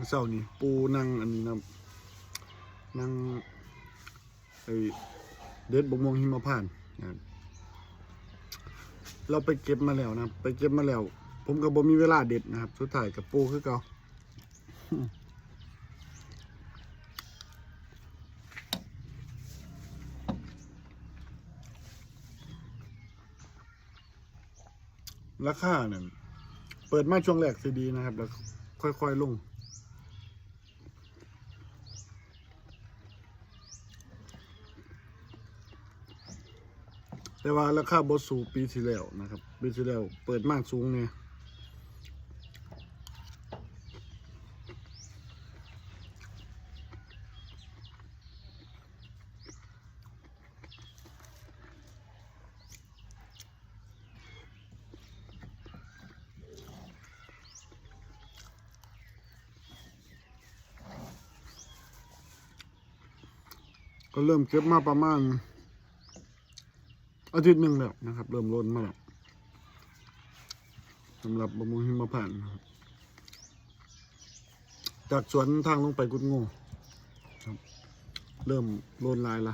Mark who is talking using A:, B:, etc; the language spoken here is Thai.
A: เช้านี่ปูนั่งอันนี้นะนั่งไอเด็ดบกม่วงหิมพานต์นะครับเราไปเก็บมาแล้วนะไปเก็บมาแล้วผมก็บ่มีเวลาเด็ดนะครับสุดท้ายกับปูคือเก่าราคาเนี่ยเปิดมาช่วงแรกสิดีนะครับแล้วค่อยๆลงแต่ว่าราคาบ่สูงปีที่แล้วนะครับปีที่แล้วเปิดมากสูงเนี่ยก็เริ่มเก็บมาประมาณอาทิตย์หนึ่งแล้วนะครับเริ่มล้นมาแล้วสำหรับบะม่วงหิมพานต์นะครับจากสวนทางลงไปกุดโง่ครับเริ่มล้นลายละ